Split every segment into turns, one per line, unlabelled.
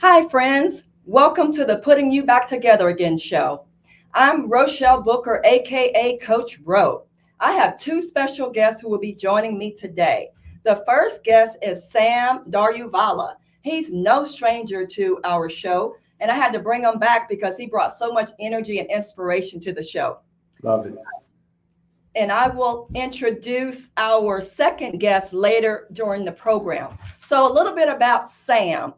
Hi, friends. Welcome to the Putting You Back Together Again show. I'm Rochelle Booker, aka Coach Ro. I have two special guests who will be joining me today. The first guest is Sam Daryuvala. He's no stranger to our show, and I had to bring him back because he brought so much energy and inspiration to the show.
Love it.
And I will introduce our second guest later during the program. So, a little bit about Sam.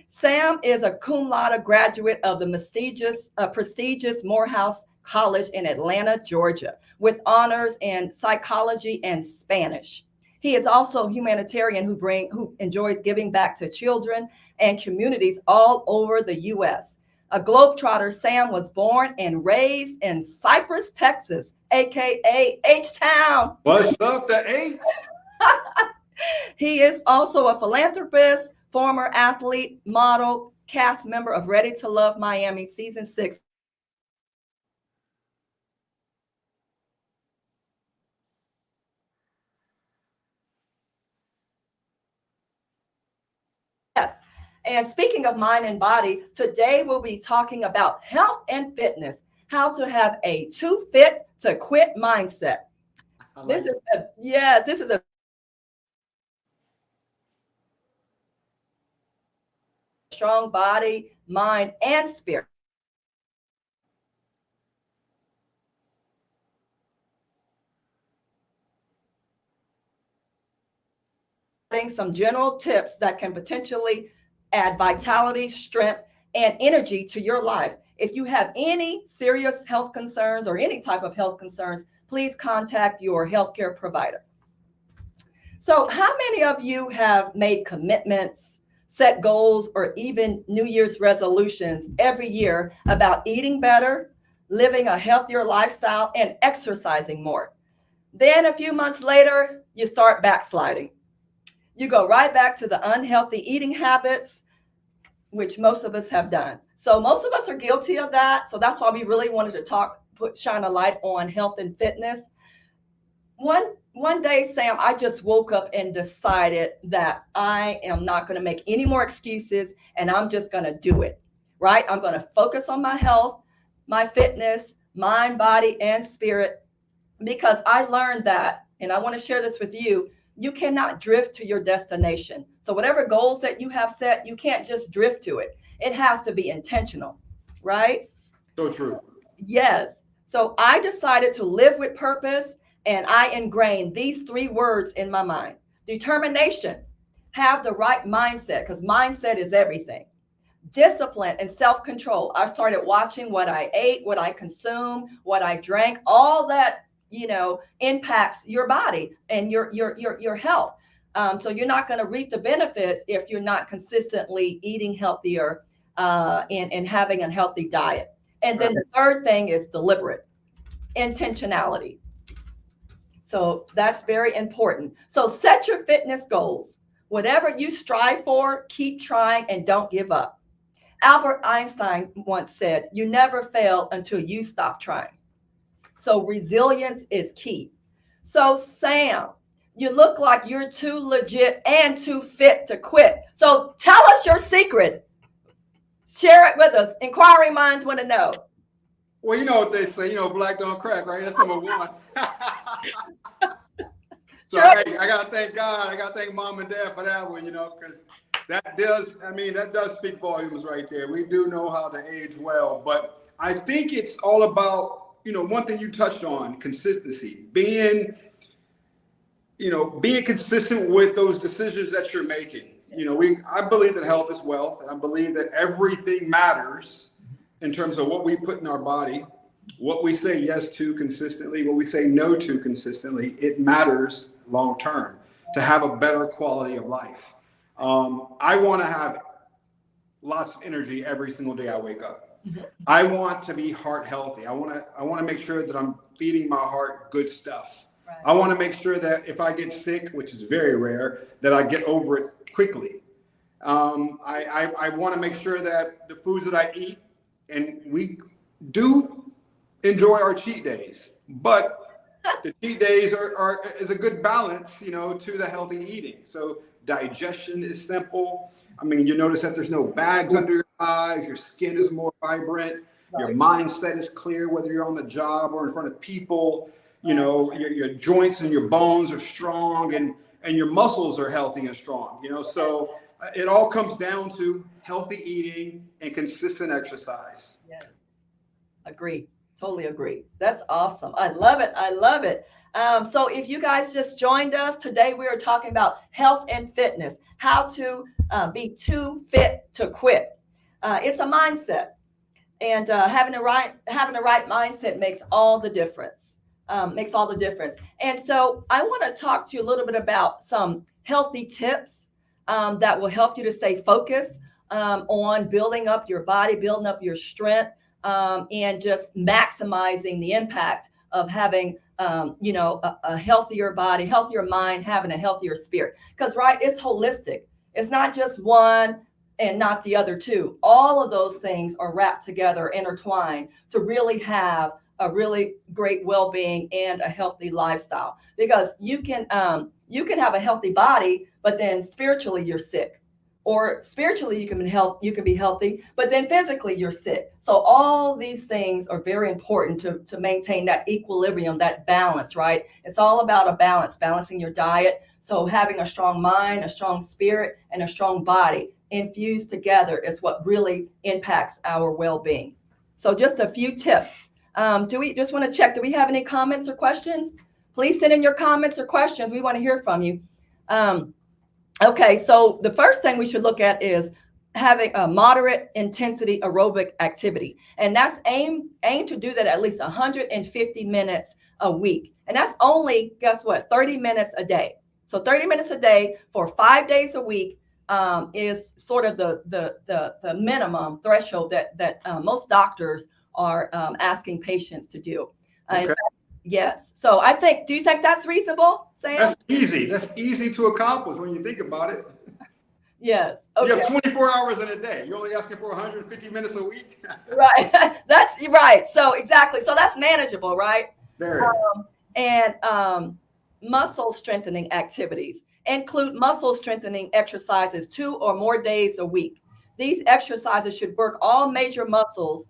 Sam is a cum laude graduate of the prestigious Morehouse College in Atlanta, Georgia, with honors in psychology and Spanish. He is also a humanitarian who enjoys giving back to children and communities all over the U.S. A globetrotter, Sam was born and raised in Cypress, Texas, aka H-Town.
What's up, the H?
He is also a philanthropist, former athlete, model, cast member of Ready to Love Miami season 6. Yes. And speaking of mind and body, today we'll be talking about health and fitness, how to have a too fit to quit mindset. This is a strong body, mind, and spirit. Some general tips that can potentially add vitality, strength, and energy to your life. If you have any serious health concerns or any type of health concerns, please contact your healthcare provider. So, how many of you have made commitments, set goals, or even New Year's resolutions every year about eating better, living a healthier lifestyle, and exercising more? Then a few months later, you start backsliding. You go right back to the unhealthy eating habits, which most of us have done. So most of us are guilty of that. So that's why we really wanted to shine a light on health and fitness. One day, Sam, I just woke up and decided that I am not going to make any more excuses and I'm just going to do it. Right? I'm going to focus on my health, my fitness, mind, body, and spirit, because I learned that, and I want to share this with you. You cannot drift to your destination. So whatever goals that you have set, you can't just drift to it. It has to be intentional, right?
So true.
Yes. So I decided to live with purpose, and I ingrained these three words in my mind: determination, have the right mindset, because mindset is everything. Discipline and self-control. I started watching what I ate, what I consumed, what I drank, all that impacts your body and your health. So you're not going to reap the benefits if you're not consistently eating healthier and having a healthy diet. And then the third thing is deliberate intentionality. So that's very important. So set your fitness goals. Whatever you strive for, keep trying and don't give up. Albert Einstein once said, "You never fail until you stop trying." So resilience is key. So Sam, you look like you're too legit and too fit to quit. So tell us your secret. Share it with us. Inquiring minds want to know.
Well, you know what they say, black don't crack, right? That's number one. So hey, I gotta thank God. I gotta thank mom and dad for that one, because that does speak volumes right there. We do know how to age well, but I think it's all about, one thing you touched on: consistency. Being consistent with those decisions that you're making. I believe that health is wealth, and I believe that everything matters in terms of what we put in our body, what we say yes to consistently, what we say no to consistently. It matters long term to have a better quality of life. I want to have lots of energy every single day I wake up. I want to be heart healthy. I want to make sure that I'm feeding my heart good stuff. Right. I want to make sure that if I get sick, which is very rare, that I get over it quickly. I want to make sure that the foods that I eat, and we do enjoy our cheat days, but the cheat days is a good balance, to the healthy eating. So Digestion is simple. I mean, you notice that there's no bags under your eyes. Your skin is more vibrant. Your mindset is clear, whether you're on the job or in front of people. You know, your joints and your bones are strong, and your muscles are healthy and strong. You know, so it all comes down to healthy eating and consistent exercise.
Yes. Agree. Totally agree. That's awesome. I love it. I love it. So if you guys just joined us today, we are talking about health and fitness, how to be too fit to quit. It's a mindset, and having the right mindset makes all the difference. Makes all the difference. And so I want to talk to you a little bit about some healthy tips that will help you to stay focused on building up your body, building up your strength, and just maximizing the impact of having a healthier body, healthier mind, having a healthier spirit. Because it's holistic. It's not just one and not the other two. All of those things are wrapped together, intertwined, to really have a really great well-being and a healthy lifestyle. Because you can have a healthy body, but then spiritually you're sick. Or spiritually you can be healthy, but then physically you're sick. So all these things are very important to maintain that equilibrium, that balance, right? It's all about a balance, balancing your diet. So having a strong mind, a strong spirit, and a strong body infused together is what really impacts our well-being. So just a few tips. Do we just want to check? Do we have any comments or questions? Please send in your comments or questions. We want to hear from you. Okay, so the first thing we should look at is having a moderate intensity aerobic activity. And that's aim to do that at least 150 minutes a week. And that's only, guess what, 30 minutes a day. So 30 minutes a day for 5 days a week is sort of the minimum threshold that most doctors are asking patients to do.
Okay.
Yes. So do you think that's reasonable, Sam?
That's easy. That's easy to accomplish when you think about it.
Yes. Okay.
You have 24 hours in a day. You're only asking for 150 minutes a week.
Right. That's right. So exactly. So that's manageable, right?
Very.
Muscle strengthening activities include muscle strengthening exercises 2 or more days a week. These exercises should work all major muscle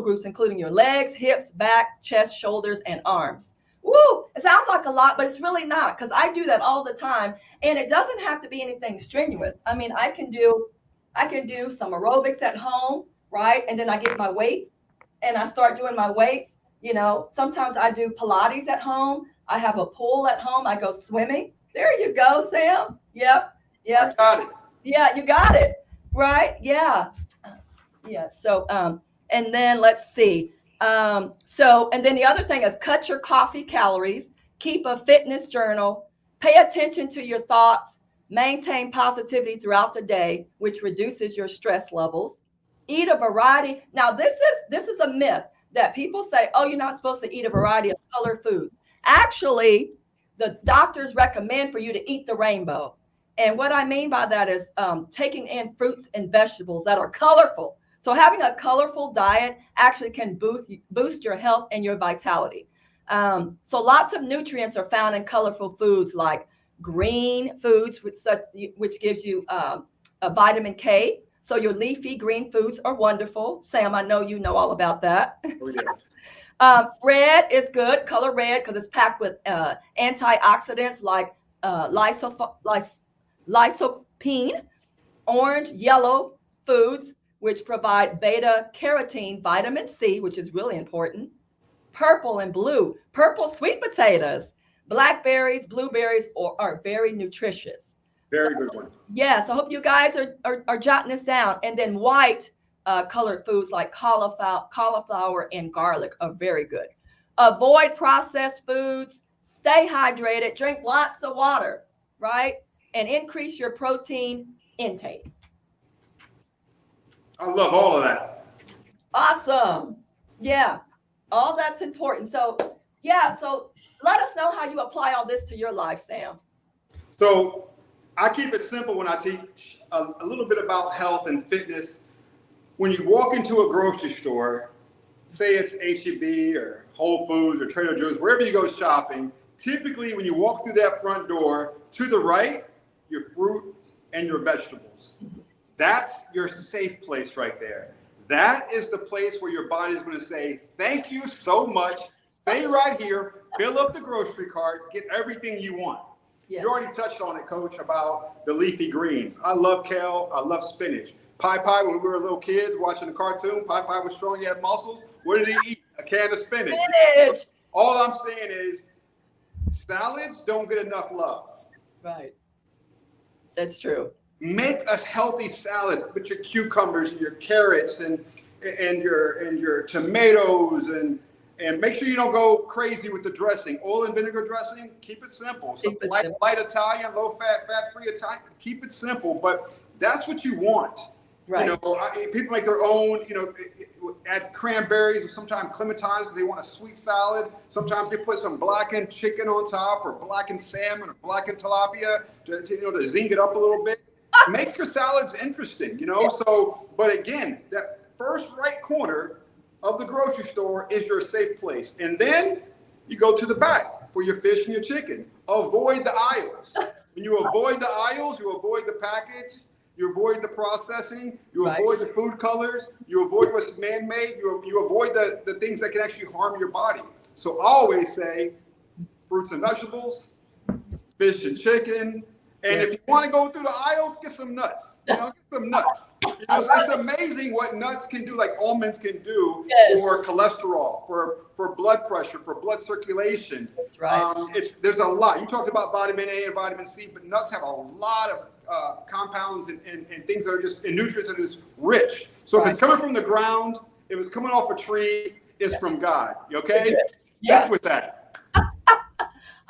groups, including your legs, hips, back, chest, shoulders, and arms. Woo! It sounds like a lot, but it's really not, because I do that all the time, and it doesn't have to be anything strenuous. I mean, I can do some aerobics at home, right? And then I get my weights, and I start doing my weights. You know, sometimes I do Pilates at home. I have a pool at home. I go swimming. There you go, Sam. Yep.
I got it.
Yeah, you got it. Right? Yeah. Yeah. So, and then let's see. And then the other thing is cut your coffee calories, keep a fitness journal, pay attention to your thoughts, maintain positivity throughout the day, which reduces your stress levels. Eat a variety. Now, this is a myth that people say, oh, you're not supposed to eat a variety of colored foods. Actually, the doctors recommend for you to eat the rainbow. And what I mean by that is taking in fruits and vegetables that are colorful. So having a colorful diet actually can boost your health and your vitality. So lots of nutrients are found in colorful foods like green foods, which gives you a vitamin K. So your leafy green foods are wonderful. Sam, I know you know all about that.
Oh, yeah.
Red is good, color red, because it's packed with antioxidants like lycopene. Orange, yellow foods, which provide beta carotene, vitamin C, which is really important. Purple and blue. Purple sweet potatoes, blackberries, blueberries are very nutritious.
Very good one.
Yes, I hope you guys are jotting this down. And then white colored foods like cauliflower and garlic are very good. Avoid processed foods. Stay hydrated. Drink lots of water, right? And increase your protein intake.
I love all of that.
Awesome. Yeah, all that's important. So let us know how you apply all this to your life, Sam.
So I keep it simple when I teach a little bit about health and fitness. When you walk into a grocery store, say it's H-E-B or Whole Foods or Trader Joe's, wherever you go shopping, typically when you walk through that front door, to the right your fruits, and your vegetables. That's your safe place right there. That is the place where your body is going to say, thank you so much. Stay right here, fill up the grocery cart, get everything you want.
Yes.
You already touched on it, Coach, about the leafy greens. I love kale. I love spinach. Pi, when we were little kids watching the cartoon, Pi was strong, he had muscles. What did he eat? A can of spinach.
Spinach.
All I'm saying is salads don't get enough love.
Right. That's true.
Make a healthy salad with your cucumbers and your carrots and your tomatoes and make sure you don't go crazy with the dressing. Oil and vinegar dressing, keep it simple. So light Italian, low fat, fat-free Italian, keep it simple. But that's what you want.
Right.
You know, people make their own, you know, add cranberries or sometimes clementines because they want a sweet salad. Sometimes they put some blackened chicken on top or blackened salmon or blackened tilapia to zing it up a little bit. Make your salads interesting, you know. Yeah. So, but again, that first right corner of the grocery store is your safe place. And then you go to the back for your fish and your chicken. Avoid the aisles. When you avoid the aisles, you avoid the package, you avoid the processing, you avoid the food colors, you avoid what's man-made, you avoid the things that can actually harm your body. So I always say fruits and vegetables, fish and chicken. And if you want to go through the aisles, get some nuts. You know, get some nuts. You know, it's amazing what nuts can do, like almonds can do for cholesterol, for blood pressure, for blood circulation.
That's right.
There's a lot. You talked about vitamin A and vitamin C, but nuts have a lot of compounds and things that are just, and nutrients that are just rich. So if it's coming from the ground, if it's coming off a tree, it's from God. You okay? Stick with that.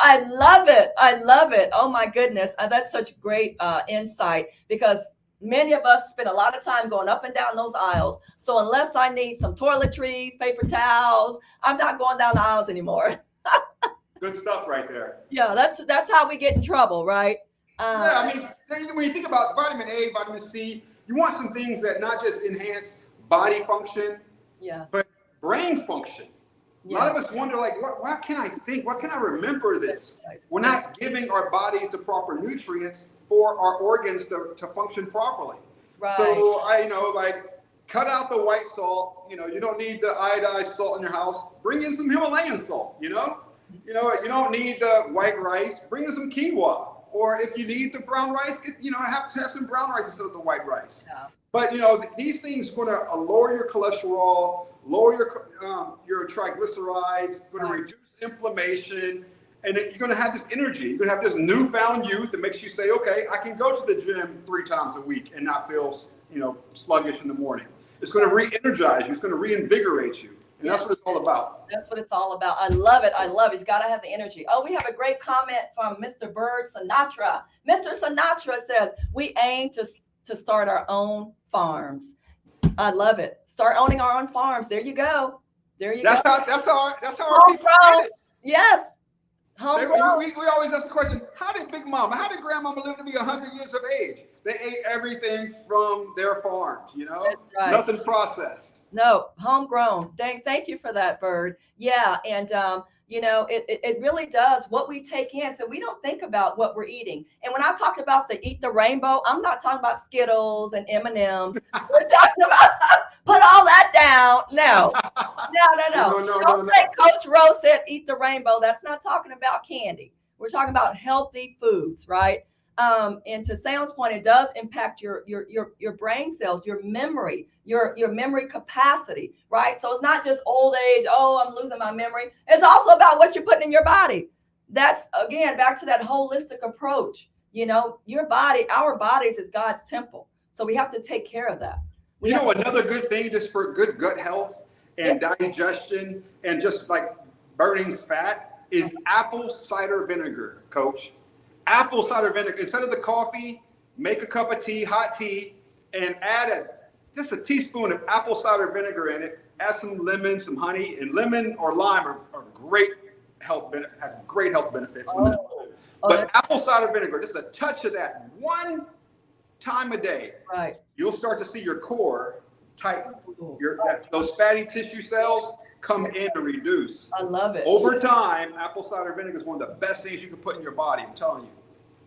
I love it. I love it. Oh my goodness. That's such great insight because many of us spend a lot of time going up and down those aisles. So unless I need some toiletries, paper towels, I'm not going down the aisles anymore.
Good stuff right there.
Yeah, that's how we get in trouble, right?
Yeah, I mean, when you think about vitamin A, vitamin C, you want some things that not just enhance body function, but brain function. A lot of us wonder, like, what can I think? What can I remember this? We're not giving our bodies the proper nutrients for our organs to function properly. Right. So cut out the white salt. You know, you don't need the iodized salt in your house. Bring in some Himalayan salt, you know? You don't need the white rice. Bring in some quinoa. Or if you need the brown rice, have some brown rice instead of the white rice. Yeah. But, these things are going to lower your cholesterol, lower your triglycerides, going to reduce inflammation, and you're going to have this energy. You're going to have this newfound youth that makes you say, okay, I can go to the gym 3 times a week and not feel, sluggish in the morning. It's going to re-energize you. It's going to reinvigorate you. And that's what it's all about.
That's what it's all about. I love it. I love it. You've got to have the energy. Oh, we have a great comment from Mr. Bird Sinatra. Mr. Sinatra says, we aim to start our own farms. I love it. Start owning our own farms. There you go. There you go. That's how our people did it. Yes. We
always ask the question, how did Big Mama, how did Grandmama live to be 100 years of age? They ate everything from their farms, That's right. Nothing processed.
No, homegrown. Thank you for that, Bird. Yeah, and it really does what we take in. So we don't think about what we're eating. And when I talked about the Eat the Rainbow, I'm not talking about Skittles and M&Ms. We're talking about put all that down. No. Don't say Coach Rose said Eat the Rainbow. That's not talking about candy. We're talking about healthy foods, right? And to Sam's point, it does impact your brain cells, your memory, your memory capacity, right? So it's not just old age. Oh, I'm losing my memory. It's also about what you're putting in your body. That's again back to that holistic approach. Your body, our bodies is God's temple, so we have to take care of that.
Another good thing just for good gut health and digestion and just like burning fat is apple cider vinegar, Coach. Apple cider vinegar. Instead of the coffee, make a cup of tea, hot tea, and add just a teaspoon of apple cider vinegar in it. Add some lemon, some honey, and lemon or lime are great health benefits. Has great health benefits. But apple cider vinegar, just a touch of that one time a day.
Right.
You'll start to see your core tighten. Those fatty tissue cells come in and reduce.
I love it.
Over time, apple cider vinegar is one of the best things you can put in your body. I'm telling you.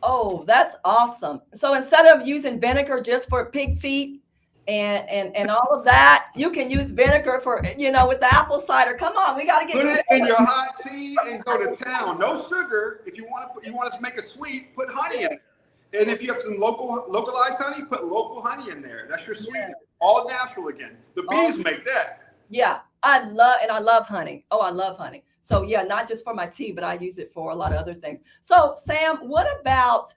Oh, that's awesome. So instead of using vinegar just for pig feet and all of that, you can use vinegar for, with the apple cider. Come on, we got to get
Put it in
creative.
your hot tea and go to town. No sugar. If you want to make it sweet, put honey in there. And if you have some localized honey, put local honey in there. That's your sweetener. All natural again. The bees make that.
Yeah, I love honey. Oh, I love honey. So yeah, not just for my tea, but I use it for a lot of other things. So Sam, what about,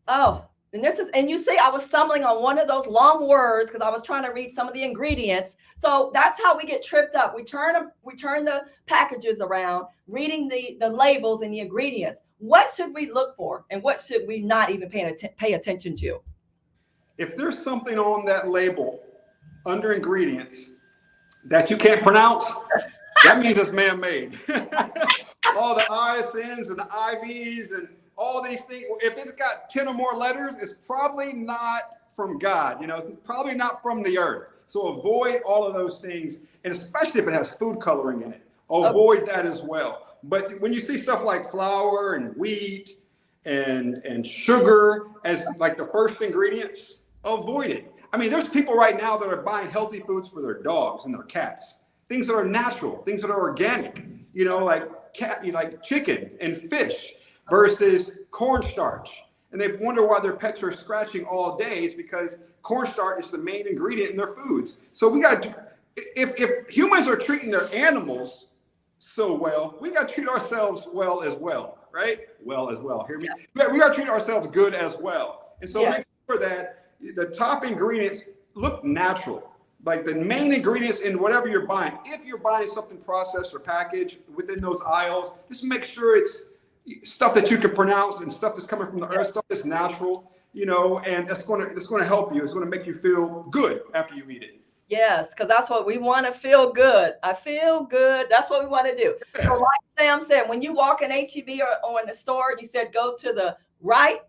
and you see, I was stumbling on one of those long words because I was trying to read some of the ingredients. So that's how we get tripped up. We turn the packages around, reading the labels and the ingredients. What should we look for, and what should we not even pay attention to?
If there's something on that label under ingredients that you can't pronounce, that means it's man-made. All the ISNs and the IVs and all these things, if it's got 10 or more letters, it's probably not from God. It's probably not from the earth. So avoid all of those things, and especially if it has food coloring in it, avoid that as well. But when you see stuff like flour and wheat and sugar as like the first ingredients, avoid it. I mean, there's people right now that are buying healthy foods for their dogs and their cats, things that are natural, things that are organic, like chicken and fish versus cornstarch. And they wonder why their pets are scratching all day. It's because cornstarch is the main ingredient in their foods. So we got to, if humans are treating their animals so well, we got to treat ourselves well as well, right? Well as well. Hear me? Yeah. We got to treat ourselves good as well. And so make sure that the top ingredients look natural. Like the main ingredients in whatever you're buying. If you're buying something processed or packaged within those aisles, just make sure it's stuff that you can pronounce and stuff that's coming from the earth, stuff that's natural, and that's going to help you. It's going to make you feel good after you eat it.
Yes, because that's what we want to feel good. I feel good. That's what we want to do. So like Sam said, when you walk in HEB or in the store, you said go to the right.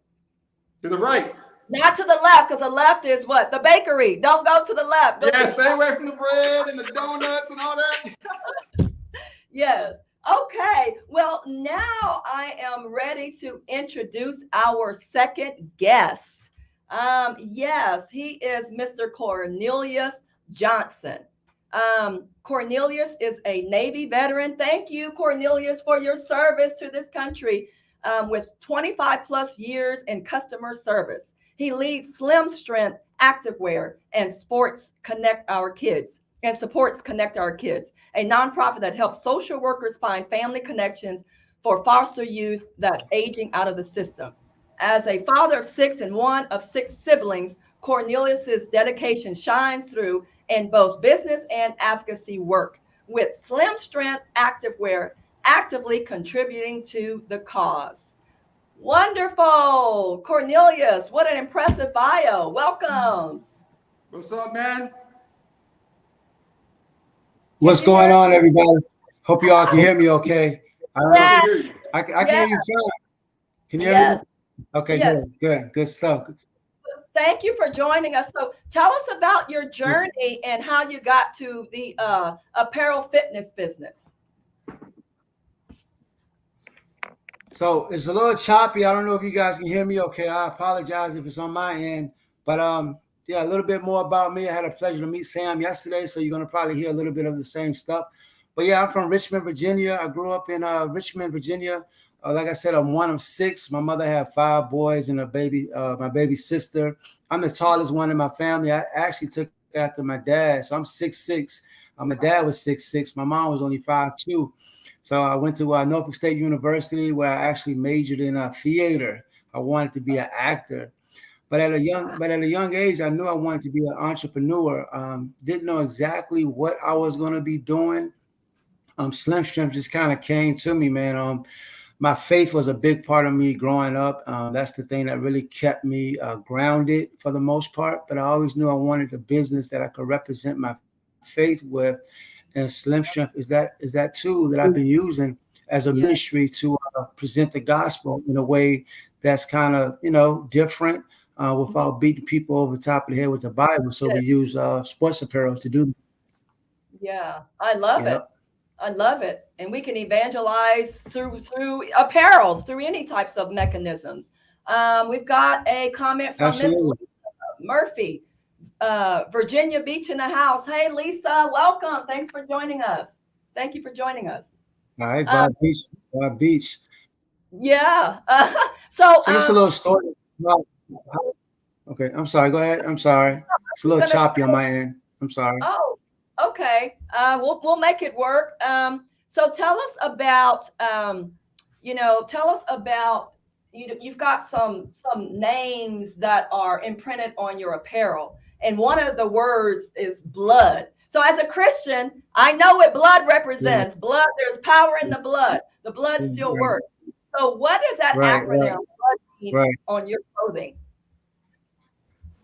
To the right.
Not to the left, because the left is what? The bakery. Don't go to the left.
Stay away from the bread and the donuts and all that.
Yes. Okay. Well, now I am ready to introduce our second guest. Yes, he is Mr. Cornelius Johnson. Cornelius is a Navy veteran. Thank you, Cornelius, for your service to this country with 25 plus years in customer service. He leads Slim Strength Activewear and supports Connect Our Kids, a nonprofit that helps social workers find family connections for foster youth that's aging out of the system. As a father of 6 and one of 6 siblings, Cornelius's dedication shines through in both business and advocacy work, with Slim Strength Activewear actively contributing to the cause. Wonderful. Cornelius, what an impressive bio. Welcome.
What's up, man?
What's going on, everybody? Hope you all can hear me okay.
I can hear you.
I can hear you fine. Can you hear me? Okay, good stuff.
Thank you for joining us. So tell us about your journey and how you got to the apparel fitness business.
So it's a little choppy. I don't know if you guys can hear me okay. I apologize if it's on my end. But a little bit more about me. I had a pleasure to meet Sam yesterday, so you're going to probably hear a little bit of the same stuff. But yeah, I'm from Richmond, Virginia. I grew up in Richmond, Virginia. Like I said, I'm one of 6. My mother had 5 boys and a baby, my baby sister. I'm the tallest one in my family. I actually took after my dad. So I'm 6'6". My dad was 6'6". My mom was only 5'2". So I went to Norfolk State University, where I actually majored in theater. I wanted to be an actor. But at a young age, I knew I wanted to be an entrepreneur. Didn't know exactly what I was going to be doing. Slim Strength just kind of came to me, man. My faith was a big part of me growing up. That's the thing that really kept me grounded for the most part. But I always knew I wanted a business that I could represent my faith with. And Slim Strength is that tool that I've been using as a ministry to present the gospel in a way that's kind of, different without beating people over the top of the head with the Bible. So we use sports apparel to do that.
Yeah, I love it. I love it. And we can evangelize through apparel, through any types of mechanisms. We've got a comment from Miss
Absolutely.
Murphy, Virginia Beach in the house. Hey, Lisa, welcome. Thanks for joining us. Thank you for joining us.
All right, by beach, by beach.
Yeah. So
just a little story. Okay, I'm sorry. Go ahead. I'm sorry. It's a little choppy on my end. I'm sorry.
Oh, okay. We'll make it work. So tell us about you've got some names that are imprinted on your apparel, and one of the words is blood. So as a Christian, I know what blood represents. Yeah. Blood, there's power in the blood. The blood still works. So what does that acronym mean on your clothing?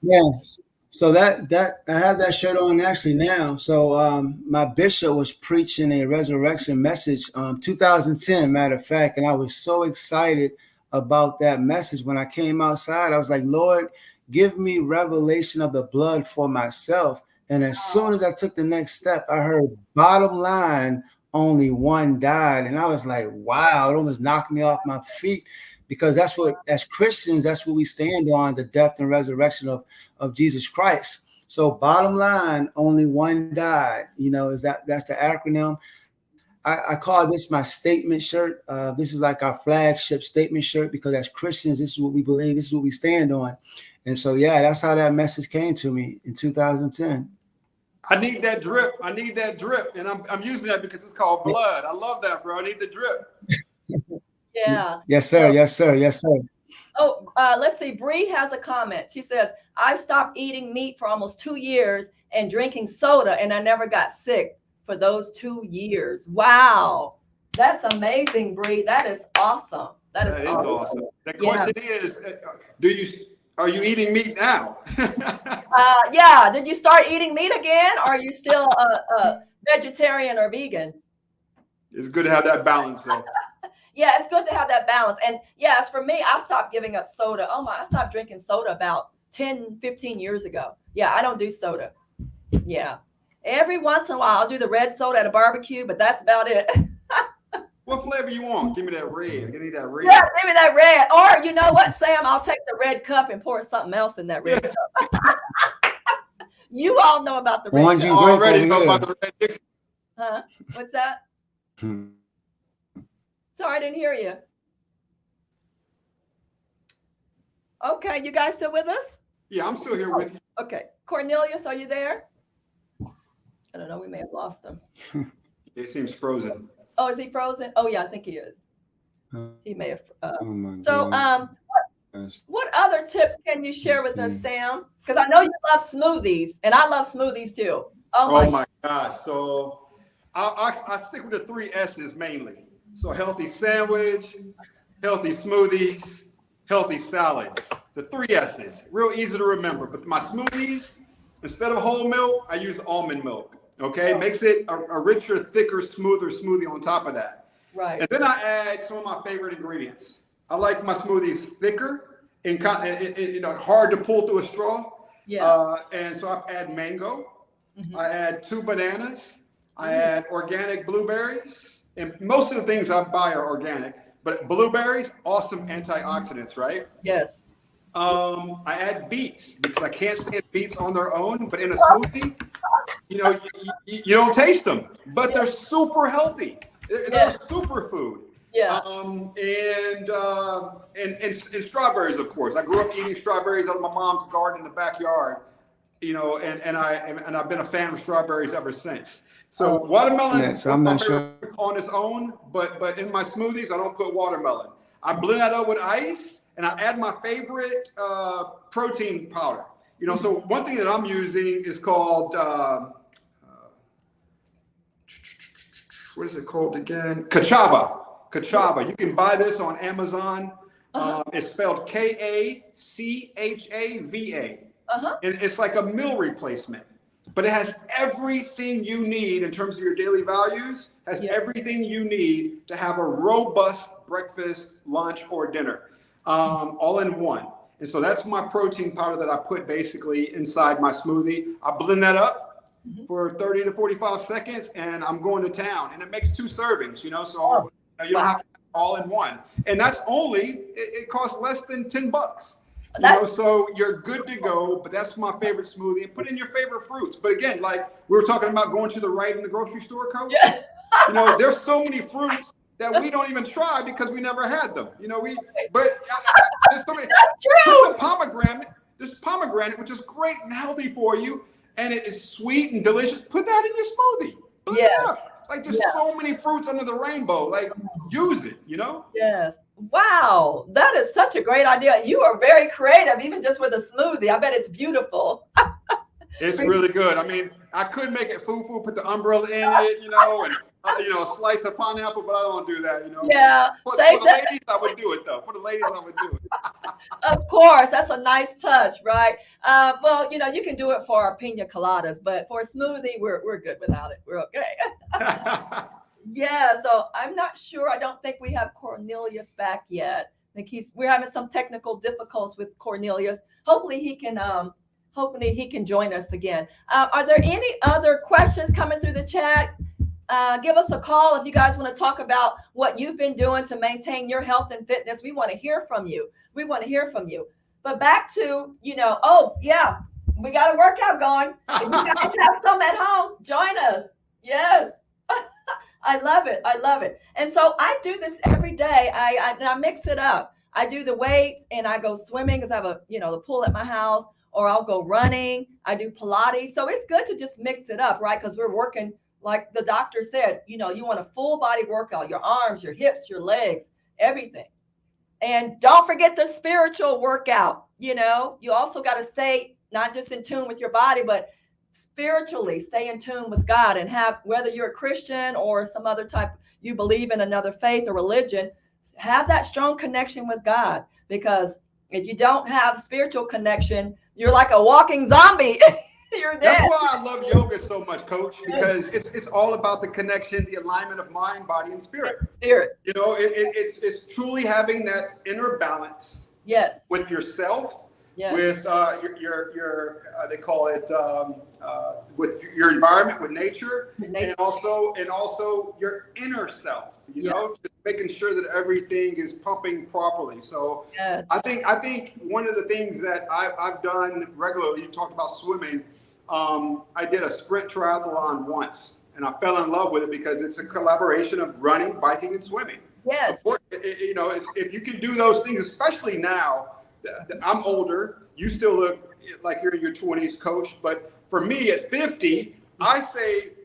Yes. So that I have that shirt on actually now. So my bishop was preaching a resurrection message 2010, matter of fact, and I was so excited about that message. When I came outside, I was like, Lord, give me revelation of the blood for myself. And as soon as I took the next step, I heard bottom line, only one died. And I was like, wow, it almost knocked me off my feet, because that's what, as Christians, that's what we stand on, the death and resurrection of Jesus Christ. So bottom line, only one died, that's the acronym. I call this my statement shirt. This is like our flagship statement shirt, because as Christians, this is what we believe, this is what we stand on. And so, yeah, that's how that message came to me in 2010.
I need that drip. And I'm using that because it's called blood. I love that, bro. I need the drip.
Yeah.
Yes, sir. Yes, sir. Yes, sir.
Oh, let's see. Bree has a comment. She says, I've stopped eating meat for almost 2 years and drinking soda, and I never got sick for those 2 years. Wow. That's amazing, Bree. That is awesome. That is awesome.
The question is, are you eating meat now?
Yeah. Did you start eating meat again? Or are you still a vegetarian or vegan?
It's good to have that balance, though.
Yeah, it's good to have that balance. And yes, for me, I stopped giving up soda. I stopped drinking soda about 10, 15 years ago. Yeah, I don't do soda. Yeah. Every once in a while, I'll do the red soda at a barbecue, but that's about it.
What flavor you want? Give me that red. Give me that red.
Yeah, give me that red. Or you know what, Sam? I'll take the red cup and pour something else in that red cup. You all know about the red cup.
Already know about the red.
Huh? What's that? Sorry, I didn't hear you. Okay, you guys still with us?
Yeah, I'm still here with you.
Okay. Cornelius, are you there? I don't know. We may have lost him.
It seems frozen.
Oh, is he frozen? Oh, yeah, I think he is. He may have.
Oh my
so,
God.
what other tips can you share with us, Sam? Because I know you love smoothies, and I love smoothies too.
Oh my gosh. So I stick with the 3 S's mainly. So healthy sandwich, healthy smoothies, healthy salads. The 3 S's, real easy to remember. But my smoothies, instead of whole milk, I use almond milk. Okay, makes it a richer, thicker, smoother smoothie on top of that.
Right.
And then I add some of my favorite ingredients. I like my smoothies thicker and hard to pull through a straw.
Yeah.
And so I add mango. Mm-hmm. I add 2 bananas. I add organic blueberries. And most of the things I buy are organic, but blueberries, awesome antioxidants, right?
Yes.
I add beets because I can't stand beets on their own, but in a smoothie, you don't taste them, but they're super healthy. They're a superfood.
Yeah.
And strawberries, of course. I grew up eating strawberries out of my mom's garden in the backyard, and I've been a fan of strawberries ever since. So watermelon
I'm not sure
on its own, but in my smoothies, I don't put watermelon. I blend that up with ice, and I add my favorite protein powder. So one thing that I'm using is called, what is it called again? Kachava. You can buy this on Amazon. It's spelled Kachava. And it's like a meal replacement. But it has everything you need in terms of your daily values, everything you need to have a robust breakfast, lunch, or dinner, all in one. And so that's my protein powder that I put basically inside my smoothie. I blend that up for 30 to 45 seconds, and I'm going to town. And it makes 2 servings, so you don't have to all in one. And that's only, it costs less than $10. So you're good to go, but that's my favorite smoothie. And put in your favorite fruits. But again, like we were talking about going to the right in the grocery store, Coach.
Yeah.
There's so many fruits that we don't even try because we never had them. But there's so many.
That's true.
There's pomegranate, which is great and healthy for you, and it is sweet and delicious. Put that in your smoothie. Put it up. Like there's so many fruits under the rainbow. Like use it.
Yes. Wow, that is such a great idea. You are very creative, even just with a smoothie. I bet it's beautiful.
It's really good. I mean, I could make it foo-foo, put the umbrella in it, and a slice of pineapple, but I don't do that,
Yeah.
For the ladies, I would do it though. For the ladies, I would do it.
Of course, that's a nice touch, right? Well, you can do it for our pina coladas, but for a smoothie, we're good without it. We're okay. Yeah, so I'm not sure. I don't think we have Cornelius back yet. I think we're having some technical difficulties with Cornelius. Hopefully he can join us again. Are there any other questions coming through the chat? Give us a call if you guys want to talk about what you've been doing to maintain your health and fitness. We want to hear from you. But back to, we got a workout going. If you guys have some at home, join us. Yes. I love it. And so I do this every day. I mix it up. I do the weights and I go swimming because I have the pool at my house, or I'll go running. I do Pilates. So it's good to just mix it up, right? Because we're working, like the doctor said, you want a full body workout, your arms, your hips, your legs, everything. And don't forget the spiritual workout. You also got to stay not just in tune with your body, but spiritually stay in tune with God, and have, whether you're a Christian or some other type, you believe in another faith or religion, have that strong connection with God. Because if you don't have spiritual connection, you're like a walking zombie. You're dead.
That's why I love yoga so much, Coach, because it's all about the connection, the alignment of mind, body, and spirit. It's truly having that inner balance.
Yes.
With yourself. Yes. With your they call it with your environment, with nature, and also your inner self. Just making sure that everything is pumping properly. So yes. I think one of the things that I've done regularly. You talked about swimming. I did a sprint triathlon once, and I fell in love with it because it's a collaboration of running, biking, and swimming.
Yes.
Of course, if you can do those things, especially now. I'm older. You still look like you're in your 20s, Coach. But for me at 50, I say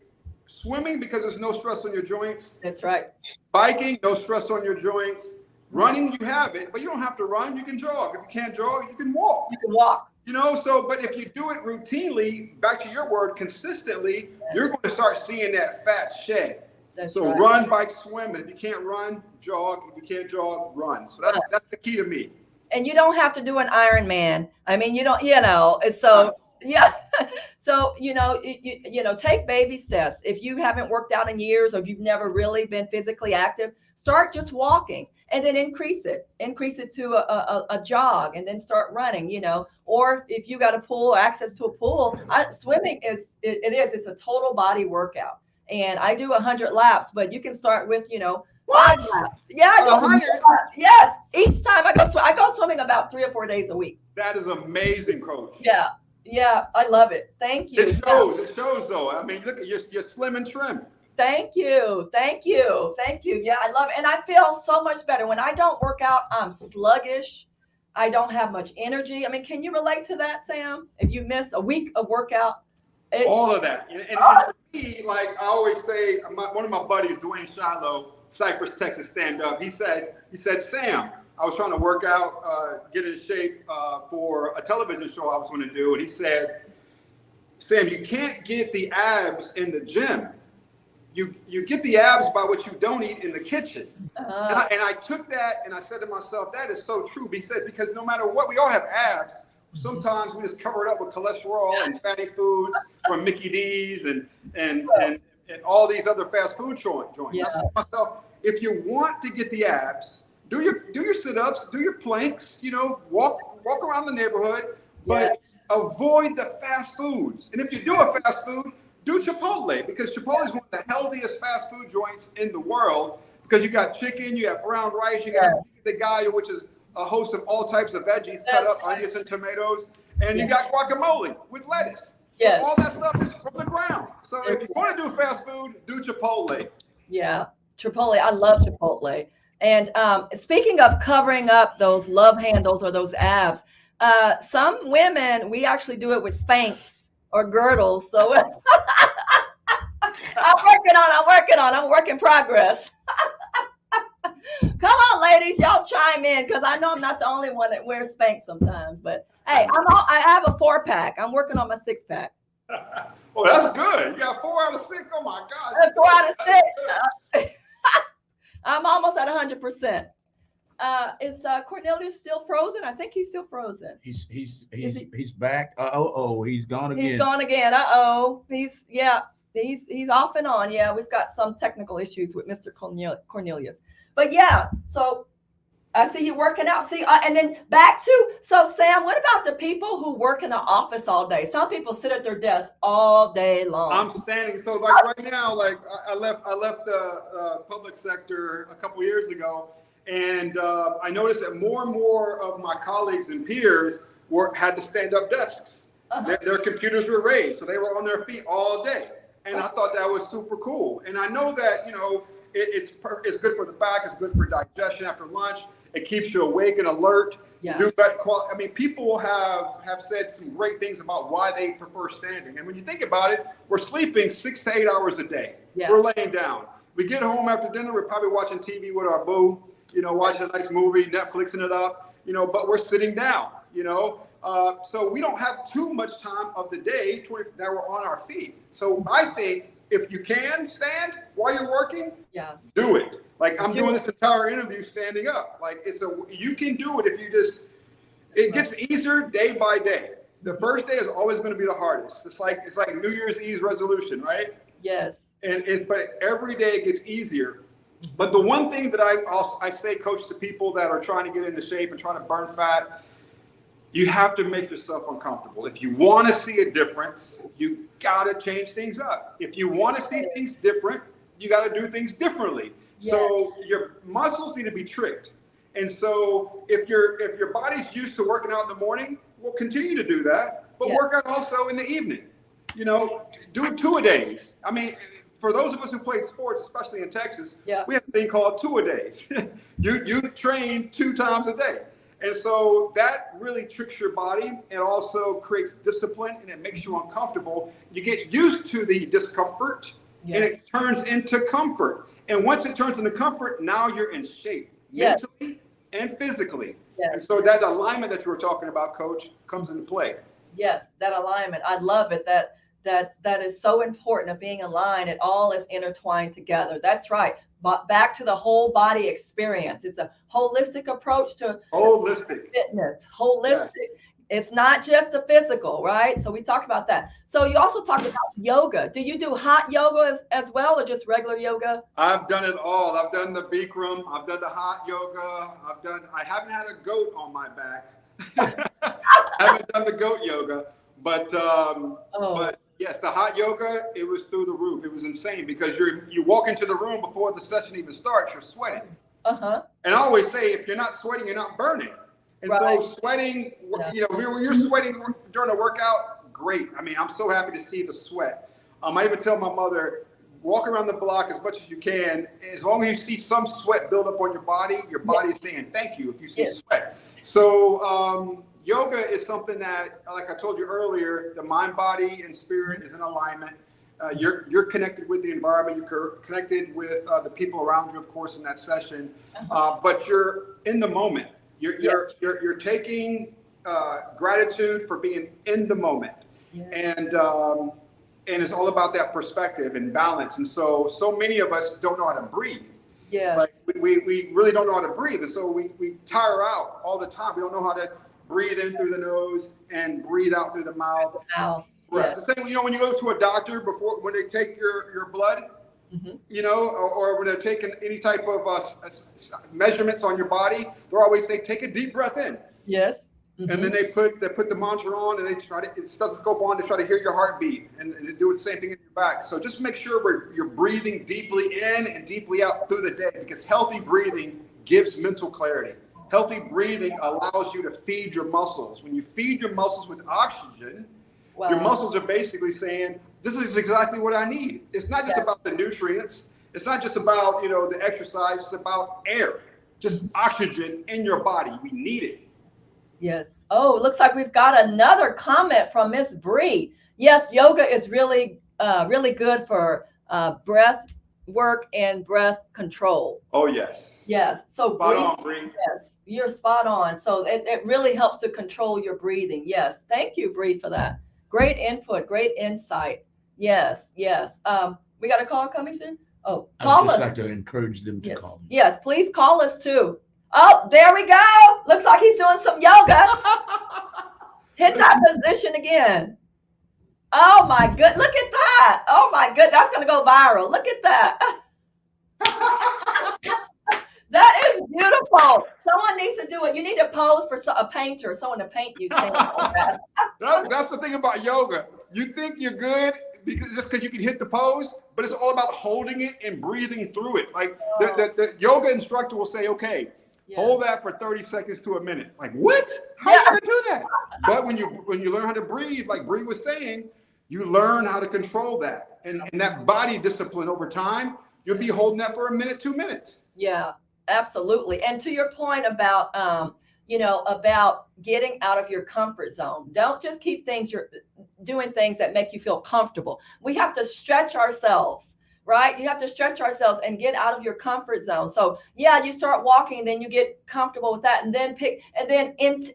swimming because there's no stress on your joints.
That's right.
Biking, no stress on your joints. Running, you have it, but you don't have to run. You can jog. If you can't jog, you can walk.
You can walk.
But if you do it routinely, back to your word, consistently, you're going to start seeing that fat shed.
That's
so right. Run, bike, swim. And if you can't run, jog. If you can't jog, run. So that's the key to me.
And you don't have to do an Ironman. I mean, you don't, so yeah. So, take baby steps. If you haven't worked out in years, or if you've never really been physically active, start just walking, and then increase it to a jog, and then start running, or if you got a pool or access to a pool, swimming it's a total body workout. And I do 100 laps, but you can start with,
What?
Yeah, I go 100. Yes, each time I go swimming about 3 or 4 days a week.
That is amazing, Coach.
Yeah, I love it. Thank you.
It shows though. I mean, look, you're slim and trim.
Thank you. Yeah, I love it, and I feel so much better when I don't work out. I'm sluggish. I don't have much energy. I mean, can you relate to that, Sam? If you miss a week of workout.
All of that, and for me, like I always say, one of my buddies, Dwayne Shiloh, Cypress, Texas, stand up. He said, Sam, I was trying to work out, get in shape for a television show I was going to do. And he said, Sam, you can't get the abs in the gym. You get the abs by what you don't eat in the kitchen. And I took that and I said to myself, that is so true. He said, because no matter what, we all have abs. Sometimes we just cover it up with cholesterol and fatty foods from Mickey D's and all these other fast food joints. Yeah. I said to myself, if you want to get the abs, do your sit-ups, do your planks, walk around the neighborhood, but avoid the fast foods. And if you do a fast food, do Chipotle, because Chipotle is one of the healthiest fast food joints in the world. because you got chicken, you got brown rice, you got the gallo, which is a host of all types of veggies, cut up onions and tomatoes, and you got guacamole with lettuce. So all that stuff is from the ground. So if you want to do fast food, do Chipotle.
Yeah, Chipotle. I love Chipotle. And speaking of covering up those love handles or those abs, some women, we actually do it with Spanx or girdles. So I'm work in progress. Come on, ladies, y'all chime in, because I know I'm not the only one that wears Spanx sometimes. But hey, I have a 4-pack. I'm working on my 6-pack.
Oh, that's good. You got 4 out of 6. Oh my gosh.
4 out of 6. I'm almost at 100%. Is Cornelius still frozen? I think he's still frozen.
He's back. He's gone again.
He's gone again. He's off and on. Yeah, we've got some technical issues with Mr. Cornelius. But yeah, so I see you working out. And then back to, so Sam, what about the people who work in the office all day? Some people sit at their desk all day long.
I'm standing. So like right now, like I left the public sector a couple years ago, and I noticed that more and more of my colleagues and peers had to stand up desks. Their computers were raised, so they were on their feet all day. And I thought that was super cool. And I know that, it's good for the back. It's good for digestion after lunch. It keeps you awake and alert.
Yeah.
Do better quality. I mean, people have said some great things about why they prefer standing. And when you think about it, we're sleeping 6 to 8 hours a day. Yeah. We're laying down. We get home after dinner. We're probably watching TV with our boo, watching a nice movie, Netflixing it up, but we're sitting down, so we don't have too much time of the day that we're on our feet. So I think if you can stand while you're working, do it. Like I'm doing this entire interview standing up. Like you can do it if you just, it gets easier day by day. The first day is always going to be the hardest. It's like New Year's Eve resolution, right?
Yes.
But every day it gets easier. But the one thing that I say, coach, to people that are trying to get into shape and trying to burn fat, you have to make yourself uncomfortable. If you want to see a difference, you got to change things up. If you want to see things different, you got to do things differently. Yes. So your muscles need to be tricked. And so if your body's used to working out in the morning, we'll continue to do that, but work out also in the evening. Do 2-a-days. I mean, for those of us who played sports, especially in Texas, we have a thing called 2-a-days. you train 2 times a day. And so that really tricks your body. It also creates discipline, and it makes you uncomfortable. You get used to the discomfort, and it turns into comfort. And once it turns into comfort, now you're in shape, mentally and physically. Yes. And so that alignment that you were talking about, Coach, comes into play. Yes,
that alignment. I love it. That is so important, of being aligned. It all is intertwined together. That's right. But back to the whole body experience. It's a holistic approach to fitness. Holistic. Yes. It's not just the physical, right? So we talked about that. So you also talked about yoga. Do you do hot yoga as well, or just regular yoga?
I've done it all. I've done the Bikram. I've done the hot yoga. I haven't had a goat on my back. I haven't done the goat yoga, but yes, the hot yoga, it was through the roof. It was insane because you walk into the room before the session even starts, you're sweating. And I always say, if you're not sweating, you're not burning. And so sweating, when you're sweating during a workout, great. I mean, I'm so happy to see the sweat. I even tell my mother, walk around the block as much as you can. As long as you see some sweat build up on your body is saying thank you if you see sweat. So yoga is something that, like I told you earlier, the mind, body, and spirit is in alignment. You're connected with the environment. You're connected with the people around you, of course, in that session. But you're in the moment. You're taking gratitude for being in the moment, and it's all about that perspective and balance. And so many of us don't know how to breathe. Like we really don't know how to breathe, and so we tire out all the time. We don't know how to breathe in through the nose and breathe out through the mouth. Right. It's the same, when you go to a doctor when they take your blood, or when they're taking any type of measurements on your body, they're always saying, take a deep breath in.
Yes.
And then they put the monitor on, and they try to stethoscope on to try to hear your heartbeat, and they do the same thing in your back. So just make sure you're breathing deeply in and deeply out through the day, because healthy breathing gives mental clarity. Healthy breathing allows you to feed your muscles. When you feed your muscles with oxygen,
Wow.
your muscles are basically saying, this is exactly what I need. It's not just about the nutrients. It's not just about, the exercise. It's about air, just oxygen in your body. We need it.
Yes. Oh, it looks like we've got another comment from Miss Bree. Yes, yoga is really, really good for breath work and breath control.
Oh, yes.
Yeah. So
Spot on, Bree.
yes, you're spot on. So it really helps to control your breathing. Yes. Thank you, Bree, for that. Great input. Great insight. Yes. Yes. We got a call coming through. Oh,
I'd
call
just
us.
like to encourage them to
Yes.
call me.
Yes. Please call us too. Oh, there we go. Looks like he's doing some yoga. Hit that position again. Oh my good. Look at that. Oh my good. That's going to go viral. Look at that. That is beautiful. Someone needs to do it. You need to pose for a painter, someone to paint you.
That's the thing about yoga. You think you're good because you can hit the pose, but it's all about holding it and breathing through it. Like the yoga instructor will say, okay, hold that for 30 seconds to a minute. Like, what? How are you gonna do that? But when you learn how to breathe, like Bree was saying, you learn how to control that. And that body discipline over time, you'll be holding that for a minute, 2 minutes.
Yeah, absolutely. And to your point about about getting out of your comfort zone. Don't just keep doing things that make you feel comfortable. We have to stretch ourselves, right? You have to stretch ourselves and get out of your comfort zone. So yeah, you start walking, then you get comfortable with that, and then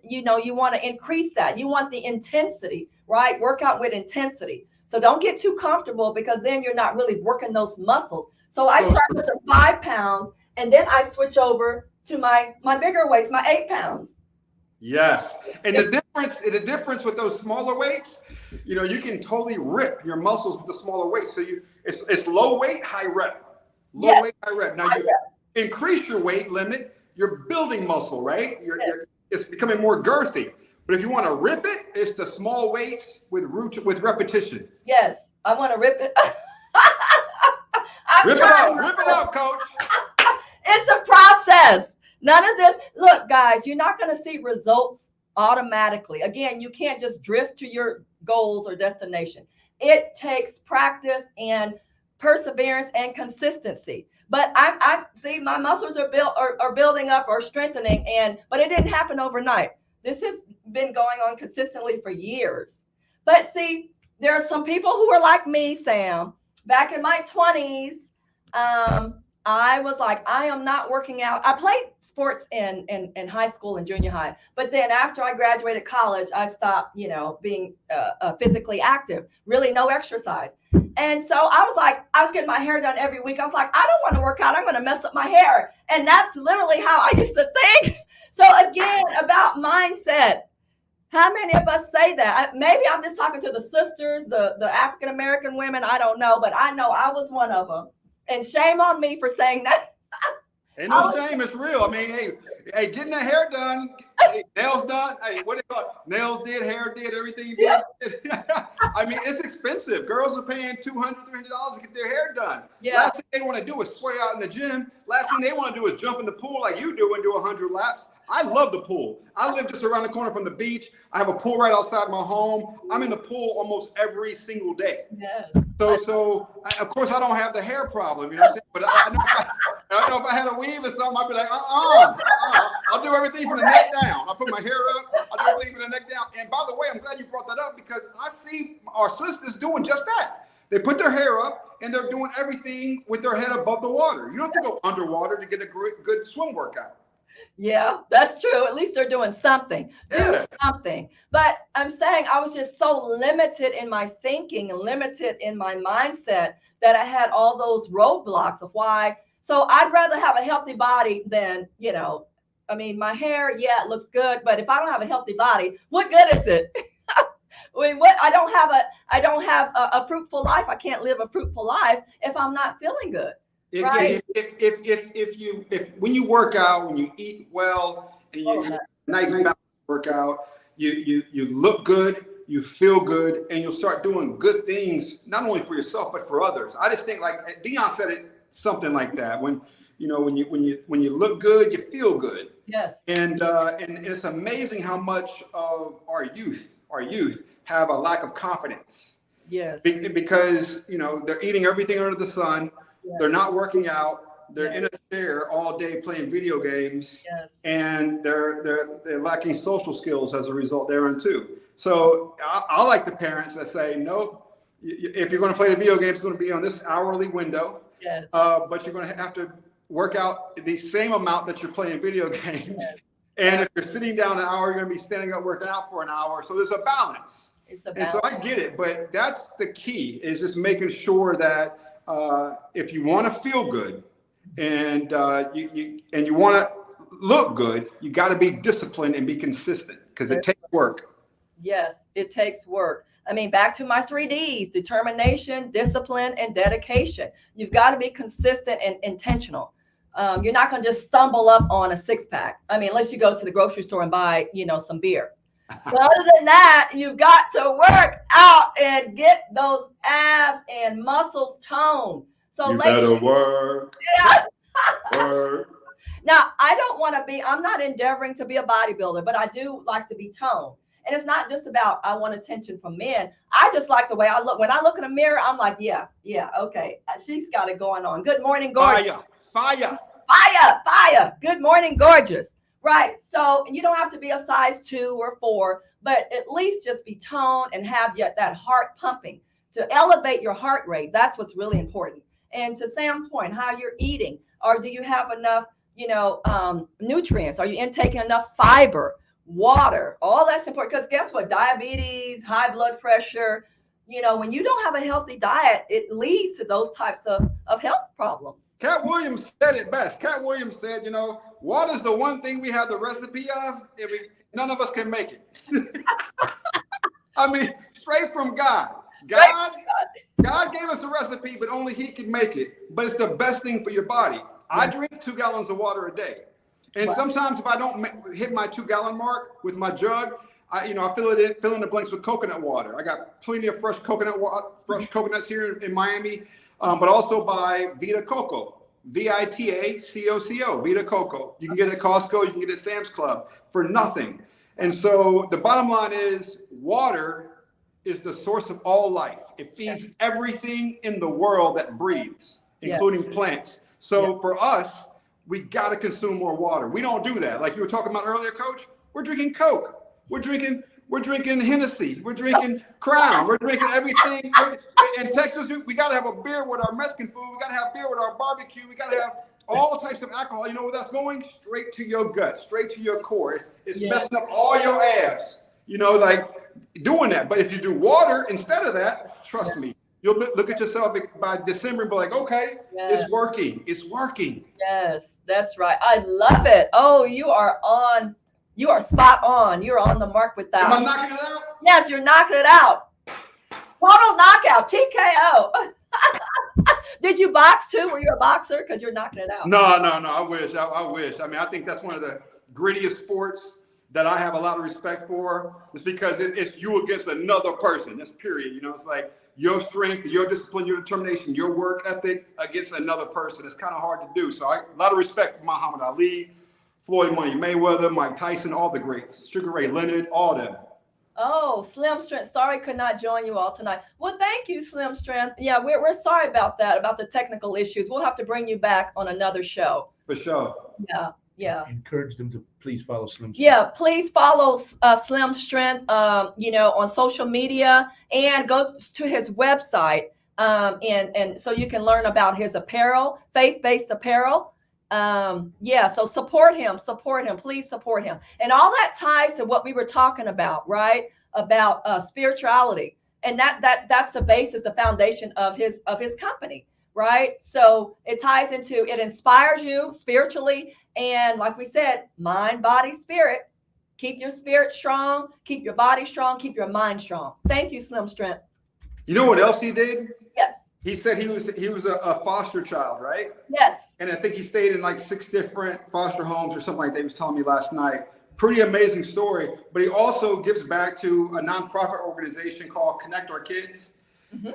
you want to increase that. You want the intensity, right? Work out with intensity. So don't get too comfortable, because then you're not really working those muscles. So I start with the 5 pounds, and then I switch over to my bigger weights, my 8 pounds.
Yes. And the difference with those smaller weights, you can totally rip your muscles with the smaller weights. So it's low weight, high rep. Low weight, high rep. Now you increase your weight limit, you're building muscle, right? It's becoming more girthy. But if you want to rip it, it's the small weights with repetition.
Yes, I want to rip it.
Rip it up, coach.
It's a process. None of this. Look, guys, you're not going to see results automatically. Again, you can't just drift to your goals or destination. It takes practice and perseverance and consistency. But I see my muscles are building up or strengthening, but it didn't happen overnight. This has been going on consistently for years. But see, there are some people who are like me, Sam. Back in my 20s, I was like, I am not working out. I played sports in high school and junior high. But then after I graduated college, I stopped, being physically active, really no exercise. And so I was getting my hair done every week. I was like, I don't want to work out. I'm going to mess up my hair. And that's literally how I used to think. So again, about mindset. How many of us say that? Maybe I'm just talking to the sisters, the African-American women. I don't know, but I know I was one of them. And shame on me for saying that.
Ain't no shame, it's real. I mean, hey, getting the hair done, nails done. Hey, what do you call it? Nails did, hair did, everything did. I mean, it's expensive. Girls are paying $200, $300 to get their hair done.
Yeah.
Last thing they want to do is sweat out in the gym. Last thing they want to do is jump in the pool like you do and do 100 laps. I love the pool. I live just around the corner from the beach. I have a pool right outside my home. I'm in the pool almost every single day.
Yes.
So of course I don't have the hair problem, you know what I'm saying? But I know if I had a weave or something, I'd be like, I'll do everything from the neck down. I'll put my hair up. I'll do everything from the neck down. And by the way, I'm glad you brought that up, because I see our sisters doing just that. They put their hair up and they're doing everything with their head above the water. You don't have to go underwater to get a good swim workout.
Yeah, that's true. At least they're doing something. Do something. But I'm saying I was just so limited in my thinking and limited in my mindset that I had all those roadblocks of why. So I'd rather have a healthy body than, my hair, it looks good. But if I don't have a healthy body, what good is it? I mean, I don't have a fruitful life. I can't live a fruitful life if I'm not feeling good. Right.
If when you work out, when you eat well, and you have a nice balanced work out, you look good, you feel good, and you'll start doing good things, not only for yourself, but for others. I just think, like Dion said it, something like that. When you look good, you feel good.
Yes.
And it's amazing how much of our youth have a lack of confidence.
Yes.
Because, they're eating everything under the sun.
Yes.
They're not working out. They're
Yes.
in a chair all day playing video games.
Yes.
And they're lacking social skills as a result therein too. So I like the parents that say, no, if you're going to play the video game, it's going to be on this hourly window.
Yes.
But you're going to have to work out the same amount that you're playing video games.
Yes.
And if you're sitting down an hour, you're going to be standing up working out for an hour. So there's a balance.
It's a
And so
balance.
I get it, but that's the key, is just making sure that if you want to feel good and you want to look good, you got to be disciplined and be consistent, because it takes work.
Yes, it takes work. I mean, back to my 3Ds: determination, discipline, and dedication. You've got to be consistent and intentional. You're not going to just stumble up on a six-pack. I mean, unless you go to the grocery store and buy, some beer. But other than that, you've got to work out and get those abs and muscles toned. So
You
ladies,
better work.
yeah.
Work.
Now, I'm not endeavoring to be a bodybuilder, but I do like to be toned. And it's not just about, I want attention from men. I just like the way I look. When I look in the mirror, I'm like, yeah, okay. She's got it going on. Good morning, gorgeous.
Fire.
Fire. Good morning, gorgeous. Right. So you don't have to be a size 2 or 4, but at least just be toned and have that heart pumping to elevate your heart rate. That's what's really important. And to Sam's point, how you're eating, or do you have enough, nutrients? Are you intaking enough fiber, water? All that's important, because guess what? Diabetes, high blood pressure, when you don't have a healthy diet, it leads to those types of health problems.
Cat Williams said it best. Cat Williams said, water's the one thing we have the recipe of. None of us can make it. I mean, straight from God. God gave us a recipe, but only He can make it. But it's the best thing for your body. I drink 2 gallons of water a day. And sometimes if I don't hit my 2-gallon mark with my jug, I fill in the blanks with coconut water. I got plenty of fresh coconuts here in Miami, but also buy Vita Coco, VITACOCO, Vita Coco. You can get it at Costco, you can get it at Sam's Club for nothing. And so the bottom line is, water is the source of all life. It feeds everything in the world that breathes, including plants. So for us, we got to consume more water. We don't do that. Like you were talking about earlier, Coach, we're drinking Coke. We're drinking Hennessy. We're drinking Crown. We're drinking everything. In Texas, we got to have a beer with our Mexican food. We got to have beer with our barbecue. We got to have all types of alcohol. You know where that's going? Straight to your gut, straight to your core. It's messing up all your abs, like doing that. But if you do water instead of that, trust me, you'll look at yourself by December and be like, okay, it's working. It's working.
Yes, that's right. I love it. Oh, you are spot on. You're on the mark with that.
Am I knocking it out?
Yes, you're knocking it out. Total knockout, TKO. Did you box too? Were you a boxer? Because you're knocking it out.
No. I wish. I mean, I think that's one of the grittiest sports that I have a lot of respect for. It's because it's you against another person. That's period. It's like your strength, your discipline, your determination, your work ethic against another person. It's kind of hard to do. So a lot of respect for Muhammad Ali, Floyd Money Mayweather, Mike Tyson, all the greats, Sugar Ray Leonard, all them.
Oh, Slim Strength. Sorry, could not join you all tonight. Well, thank you, Slim Strength. Yeah, we're sorry about that, about the technical issues. We'll have to bring you back on another show.
For sure.
Yeah.
Encourage them to please follow Slim Strength.
Yeah, please follow Slim Strength, on social media, and go to his website, and so you can learn about his apparel, faith-based apparel. So support him, please support him. And all that ties to what we were talking about, right? About spirituality. And that's the basis, the foundation of his company, right? So it inspires you spiritually. And like we said, mind, body, spirit. Keep your spirit strong, keep your body strong, keep your mind strong. Thank you, Slim Strength.
You know what else he did?
Yes.
He said he was a foster child, right?
Yes.
And I think he stayed in like 6 different foster homes or something like that. He was telling me last night. Pretty amazing story. But he also gives back to a nonprofit organization called Connect Our Kids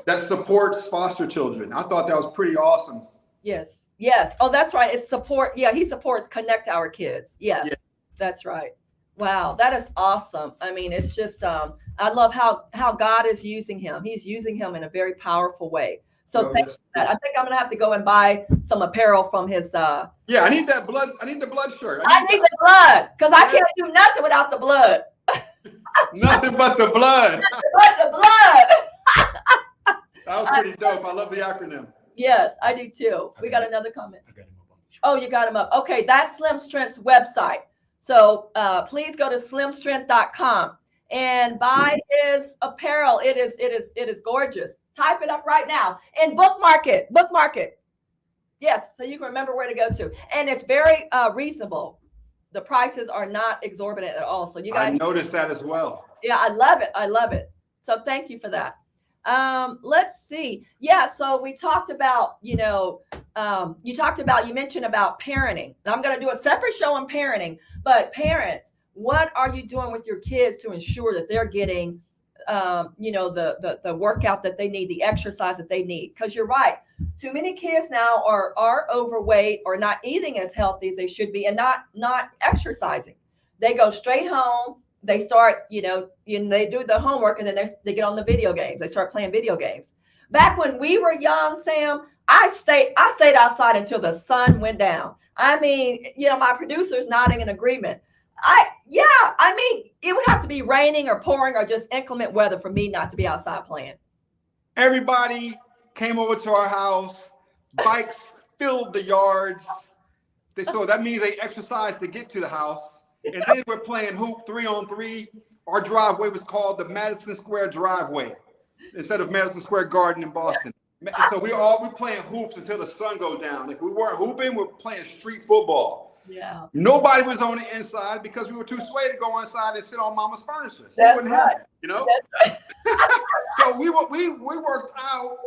that supports foster children. I thought that was pretty awesome.
Yes. Yes. Oh, that's right. It's support. Yeah, he supports Connect Our Kids. Yes,
Yeah.
That's right. Wow, that is awesome. I mean, it's just I love how God is using him. He's using him in a very powerful way. So
Oh,
thanks
yes,
for that. I
yes.
think I'm gonna have to go and buy some apparel from his
Yeah, I need that blood. I need the blood shirt.
I need the blood because I can't do nothing without the blood.
Nothing but the blood.
But the blood.
That was pretty dope. I love the acronym.
Yes, I do too. We got another comment.
I got him up on the
Oh, you got him up. Okay, that's Slim Strength's website. So please go to slimstrength.com and buy his apparel. It is gorgeous. Type it up right now and bookmark it. Bookmark it. Yes, so you can remember where to go to. And it's very reasonable. The prices are not exorbitant at all. So you
I
guys,
noticed that as well.
yeah, I love it. I love it. So thank you for that. Let's see. Yeah, so we talked about, you mentioned about parenting. And I'm going to do a separate show on parenting, but parents, what are you doing with your kids to ensure that they're getting, the workout that they need, the exercise that they need? Because you're right. Too many kids now are overweight or not eating as healthy as they should be and not exercising. They go straight home. They start, they do the homework and then they get on the video games. They start playing video games. Back when we were young, Sam, I stayed outside until the sun went down. I mean, my producer's nodding in agreement. It would have to be raining or pouring or just inclement weather for me not to be outside playing.
Everybody came over to our house. Bikes filled the yards. So that means they exercised to get to the house. And then we're playing hoop 3-on-3. Our driveway was called the Madison Square Driveway instead of Madison Square Garden in Boston. So we're playing hoops until the sun goes down. If we weren't hooping, we're playing street football.
Yeah.
Nobody was on the inside because we were too swayed to go inside and sit on mama's furniture. So
That's
wouldn't
right.
have that,
That's right.
So we worked out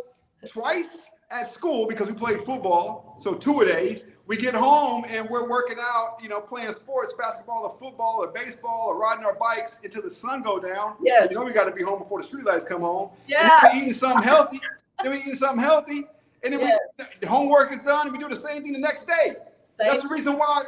twice at school because we played football. So 2 days. We get home and we're working out, playing sports, basketball or football or baseball or riding our bikes until the sun go down.
Yes.
We got to be home before the streetlights come on.
Yeah.
And then we're eating something healthy. And then the homework is done and we do the same thing the next day. That's the reason why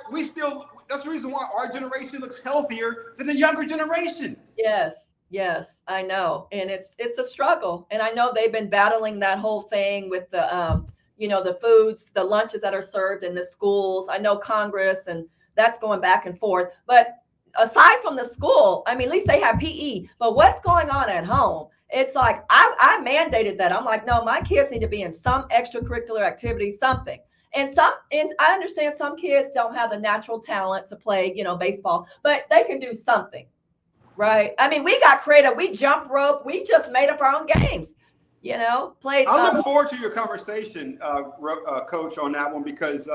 our generation looks healthier than the younger generation.
Yes, I know. And it's a struggle. And I know they've been battling that whole thing with the the foods, the lunches that are served in the schools. I know Congress, and that's going back and forth. But aside from the school, at least they have PE. But what's going on at home? It's like I mandated that. I'm like, no, my kids need to be in some extracurricular activity, something. And I understand some kids don't have the natural talent to play, baseball, but they can do something, right? We got creative. We jump rope. We just made up our own games. Played.
I look forward to your conversation, Coach, on that one because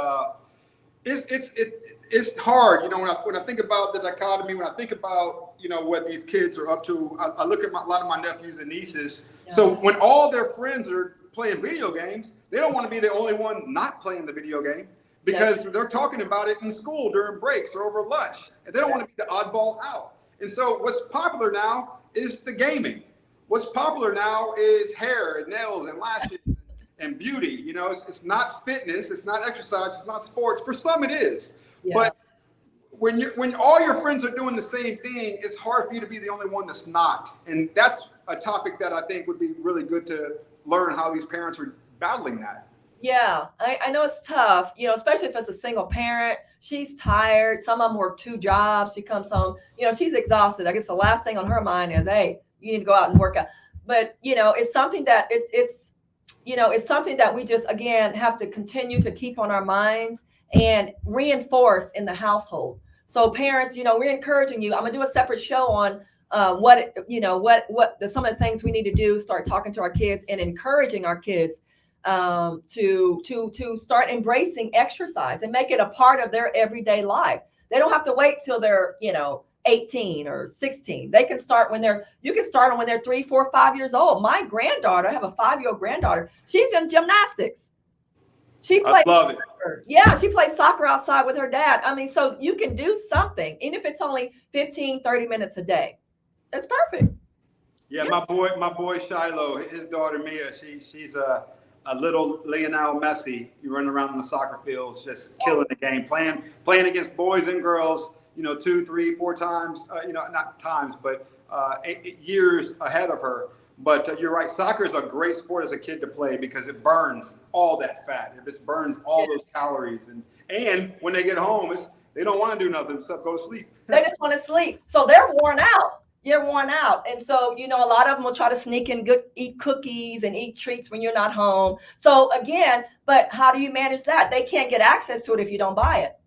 it's hard. When I think about the dichotomy, when I think about what these kids are up to, I look at a lot of my nephews and nieces. Yeah. So when all their friends are playing video games, they don't want to be the only one not playing the video game because they're talking about it in school during breaks or over lunch, and they don't want to be the oddball out. And so what's popular now is the gaming. What's popular now is hair and nails and lashes and beauty. It's not fitness, it's not exercise, it's not sports. For some it is. Yeah. But when all your friends are doing the same thing, it's hard for you to be the only one that's not. And that's a topic that I think would be really good to learn how these parents are battling that.
Yeah, I know it's tough, especially if it's a single parent. She's tired. Some of them work 2 jobs. She comes home, she's exhausted. I guess the last thing on her mind is, hey, you need to go out and work out. But, it's something that it's something that we just, again, have to continue to keep on our minds and reinforce in the household. So parents, we're encouraging you. I'm going to do a separate show on what some of the things we need to do, start talking to our kids and encouraging our kids to start embracing exercise and make it a part of their everyday life. They don't have to wait till they're, 18 or 16. They can start you can start them when they're 3, 4, 5 years old. My granddaughter, I have a 5-year-old granddaughter. She's in gymnastics. She
I
played
love it.
soccer. Yeah, she plays soccer outside with her dad. I mean, so you can do something, even if it's only 15, 30 minutes a day. That's perfect.
Yeah, my boy Shiloh, his daughter Mia, she's a little Lionel Messi. You run around in the soccer fields, just killing the game, playing against boys and girls. 2, 3, 4 times. Not times, but 8 years ahead of her. But you're right. Soccer is a great sport as a kid to play because it burns all that fat. It burns all those calories, and when they get home, they don't want to do nothing except go to sleep.
They just want to sleep, so they're worn out. You're worn out. And so, a lot of them will try to sneak in, eat cookies and eat treats when you're not home. So again, but how do you manage that? They can't get access to it if you don't buy it,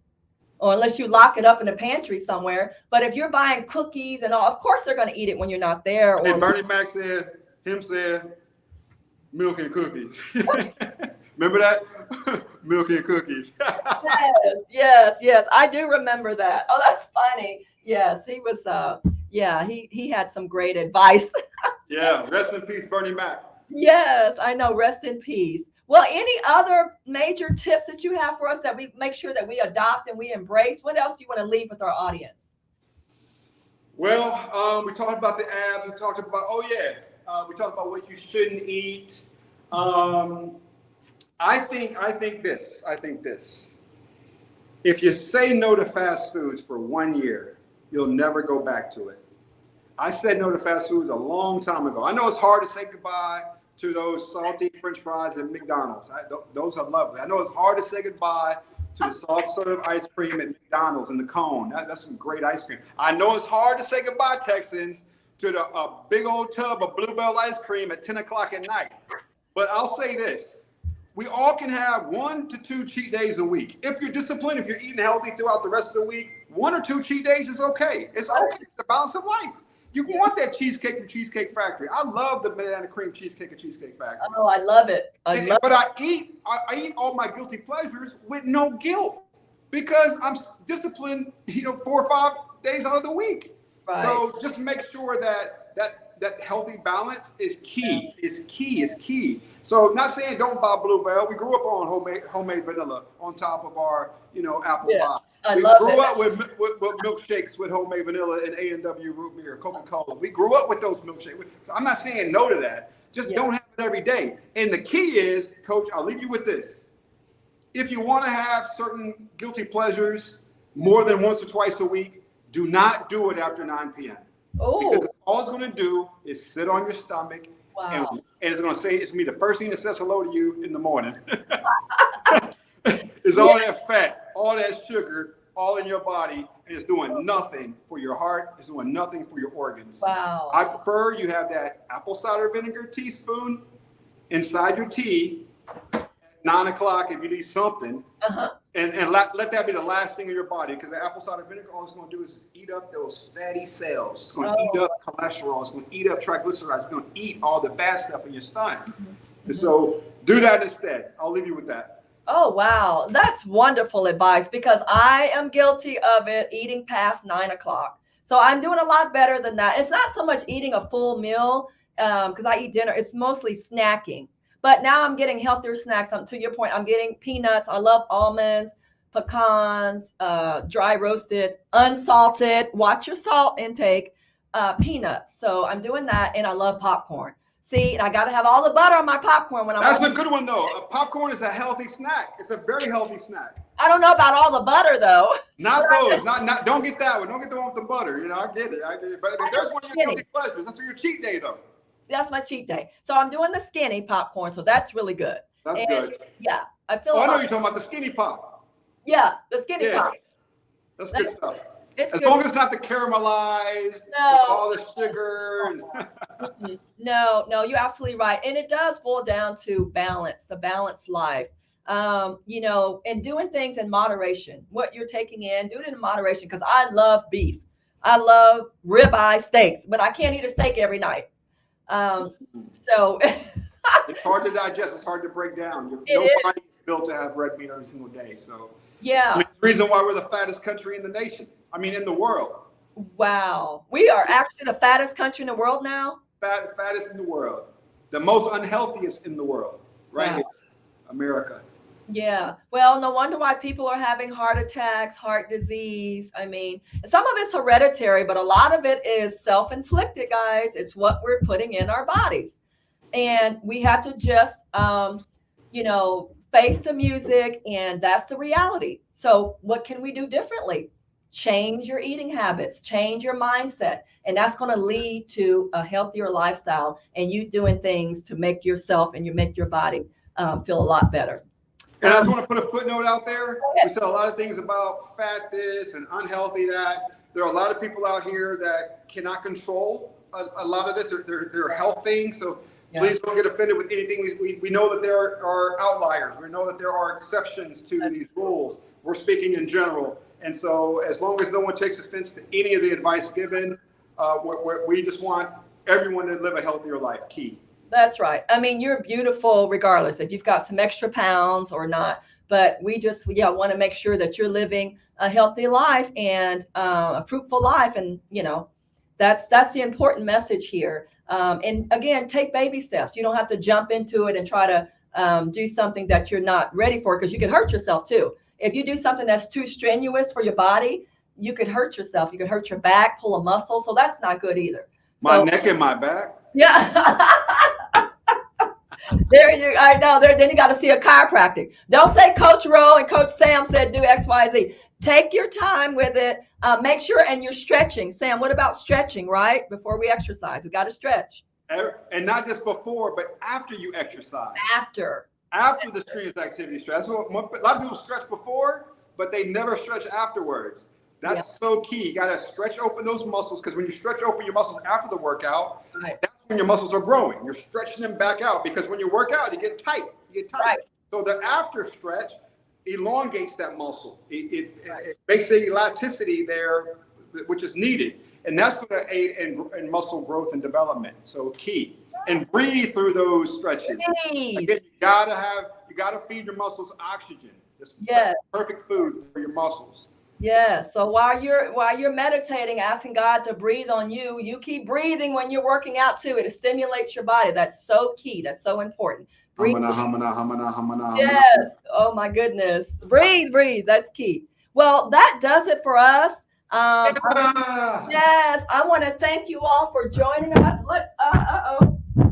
or unless you lock it up in a pantry somewhere. But if you're buying cookies and all, of course they're going to eat it when you're not there.
And Bernie Mac said milk and cookies. Remember that? Milk and cookies.
Yes. I do remember that. Oh, that's funny. Yes, he was, he had some great advice.
Yeah, rest in peace, Bernie Mac.
Yes, I know. Rest in peace. Well, any other major tips that you have for us that we make sure that we adopt and we embrace? What else do you want to leave with our audience?
Well, we talked about the abs. We talked about, we talked about what you shouldn't eat. I think this. If you say no to fast foods for 1 year, you'll never go back to it. I said no to fast foods a long time ago. I know it's hard to say goodbye to those salty French fries at McDonald's. Those are lovely. I know it's hard to say goodbye to the soft serve ice cream at McDonald's and the cone. That's some great ice cream. I know it's hard to say goodbye, Texans, to the big old tub of Bluebell ice cream at 10 o'clock at night. But I'll say this. We all can have 1 to 2 cheat days a week. If you're disciplined, if you're eating healthy throughout the rest of the week, 1 or 2 cheat days is okay. It's okay. It's the balance of life. You want that cheesecake from Cheesecake Factory. I love the banana cream cheesecake at Cheesecake Factory.
Oh, I love it.
But I eat all my guilty pleasures with no guilt because I'm disciplined, 4 or 5 days out of the week.
Right.
So just make sure that healthy balance is key. Is key. So not saying don't buy Bluebell. We grew up on homemade vanilla on top of our apple pie. We grew up with milkshakes with homemade vanilla and A&W root beer, Coca-Cola. We grew up with those milkshakes. I'm not saying no to that. Just don't have it every day. And the key is, Coach, I'll leave you with this. If you want to have certain guilty pleasures more than once or twice a week, do not do it after 9 p.m.
Oh.
Because all it's going to do is sit on your stomach.
Wow.
And it's going to say, it's going to be the first thing that says hello to you in the morning. It's all that fat, all that sugar, all in your body, and it's doing nothing for your heart. It's doing nothing for your organs.
Wow.
I prefer you have that apple cider vinegar teaspoon inside your tea at 9 o'clock if you need something. And let that be the last thing in your body, because the apple cider vinegar, all it's going to do is just eat up those fatty cells. It's going to eat up cholesterol. It's going to eat up triglycerides. It's going to eat all the bad stuff in your stomach. And so do that instead. I'll leave you with that.
Oh, wow. That's wonderful advice, because I am guilty of it, eating past 9 o'clock. So I'm doing a lot better than that. It's not so much eating a full meal because I eat dinner. It's mostly snacking. But now I'm getting healthier snacks. To your point, I'm getting peanuts. I love almonds, pecans, dry roasted, unsalted. Watch your salt intake, peanuts. So I'm doing that, and I love popcorn. See, and I got to have all the butter on my popcorn when I'm.
That's a good one, though. Popcorn is a healthy snack. It's a very healthy snack.
I don't know about all the butter, though.
Not those. Not. Don't get that one. Don't get the one with the butter. I get it. But there's one of your guilty pleasures. That's for your cheat day, though.
That's my cheat day. So I'm doing the skinny popcorn. So that's really good.
That's good.
Yeah, I feel.
I know you're talking about the skinny pop.
Yeah, the skinny pop.
That's good stuff.
It's
as
good.
long as it's not the caramelized, with all the sugar.
No, you're absolutely right. And it does boil down to balance, a balanced life. And doing things in moderation. What you're taking in, do it in moderation, because I love beef. I love ribeye steaks, but I can't eat a steak every night. So
it's hard to digest. It's hard to break down. Nobody's built to have red meat every single day. So
yeah,
it's the reason why we're the fattest country in the nation. In the world.
Wow, we are actually the fattest country in the world now. Fattest
in the world, the most unhealthiest in the world, right here, America.
Yeah. Well, no wonder why people are having heart attacks, heart disease. I mean, some of it's hereditary, but a lot of it is self-inflicted, guys. It's what we're putting in our bodies. And we have to just, face the music, and that's the reality. So what can we do differently? Change your eating habits, change your mindset, and that's going to lead to a healthier lifestyle and you doing things to make yourself and you make your body feel a lot better.
And I just want to put a footnote out there. We said a lot of things about fat this and unhealthy that. There are a lot of people out here that cannot control a lot of this. They're health things. So please don't get offended with anything. We know that there are outliers. We know that there are exceptions to these rules. We're speaking in general. And so as long as no one takes offense to any of the advice given, we just want everyone to live a healthier life. Key.
That's right. I mean, you're beautiful regardless if you've got some extra pounds or not. But we just, want to make sure that you're living a healthy life and a fruitful life. And, that's the important message here. And again, take baby steps. You don't have to jump into it and try to do something that you're not ready for, because you can hurt yourself too. If you do something that's too strenuous for your body, you could hurt yourself. You could hurt your back, pull a muscle. So that's not good either.
My neck and my back.
Yeah. I know. Then you got to see a chiropractic. Don't say Coach Rowe and Coach Sam said do X, Y, Z. Take your time with it. Make sure, and you're stretching. Sam, what about stretching, right? Before we exercise, we got to stretch.
And not just before, but after you exercise.
After
the strenuous activity stretch. That's what a lot of people stretch before, but they never stretch afterwards. That's so key. You got to stretch open those muscles, because when you stretch open your muscles after the workout, that's when your muscles are growing. You're stretching them back out, because when you work out, you get tight. Right. So the after stretch elongates that muscle. It makes the elasticity there, which is needed. And that's going to aid in muscle growth and development. So key. And breathe through those stretches. Again, you gotta feed your muscles oxygen. It's perfect food for your muscles.
Yeah. So while you're meditating, asking God to breathe on you, you keep breathing when you're working out too. It stimulates your body. That's so key. That's so important. Breathe. Yes. Oh my goodness. Breathe. That's key. Well, that does it for us. Yes. I want to thank you all for joining us.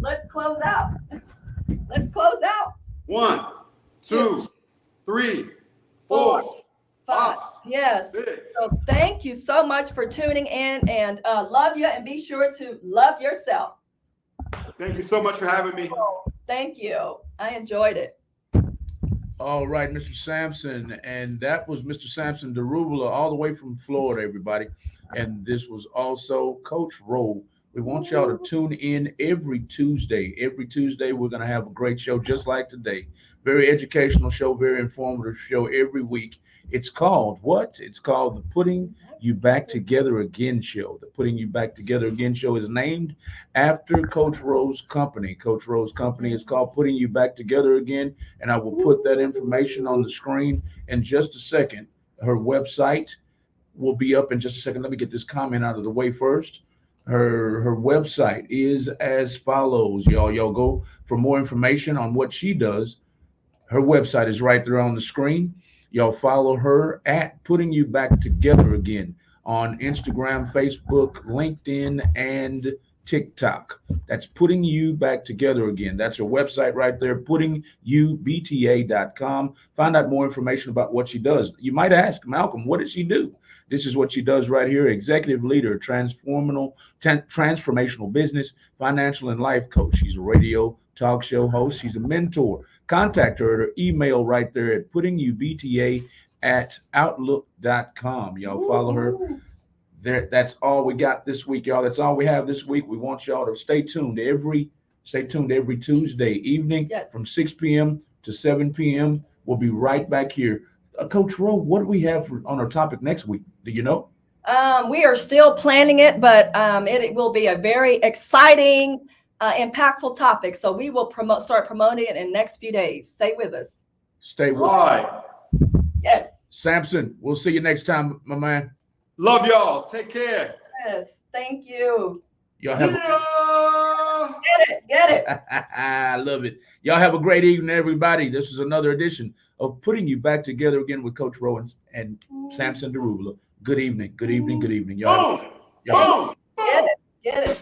Let's close out. Let's close out. 1, 2, 3, 4, 5. Yes. 6. So thank you so much for tuning in, and love you, and be sure to love yourself.
Thank you so much for having me.
Thank you. I enjoyed it.
All right, Mr. Sampson. And that was Mr. Sampson Daruvula, all the way from Florida, everybody. And this was also Coach Rowe. We want y'all to tune in every Tuesday. Every Tuesday, we're going to have a great show just like today. Very educational show, very informative show every week. It's called what? It's called the Putting You Back Together Again show. The Putting You Back Together Again show is named after Coach Rowe's company. Coach Rowe's company is called Putting You Back Together Again, and I will put that information on the screen in just a second. Her website will be up in just a second. Let me get this comment out of the way first. Her website is as follows, y'all. Y'all go for more information on what she does. Her website is right there on the screen. Y'all follow her at Putting You Back Together Again on Instagram, Facebook, LinkedIn, and TikTok. That's Putting You Back Together Again. That's her website right there, puttingyoubta.com. Find out more information about what she does. You might ask, Malcolm, what does she do? This is what she does right here. Executive leader, transformational business, financial and life coach. She's a radio talk show host. She's a mentor. Contact her at her email right there at puttingyoubta@outlook.com. Y'all follow her there. That's all we got this week, y'all. That's all we have this week. We want y'all to stay tuned every Tuesday evening from 6 p.m. to 7 p.m. We'll be right back here. Coach Rowe, what do we have on our topic next week? Do you know?
We are still planning it, but it will be a very exciting, impactful topic. So we will start promoting it in the next few days. Stay with us.
Stay with us.
Yes.
Sampson, we'll see you next time, my man.
Love y'all. Take care.
Yes. Thank you.
Y'all have
Get it.
I love it. Y'all have a great evening, everybody. This is another edition of Putting You Back Together again with Coach Rowans and Samson DeRubula. Good evening. Good evening. Good evening. Y'all.
Boom. Boom.
Get it.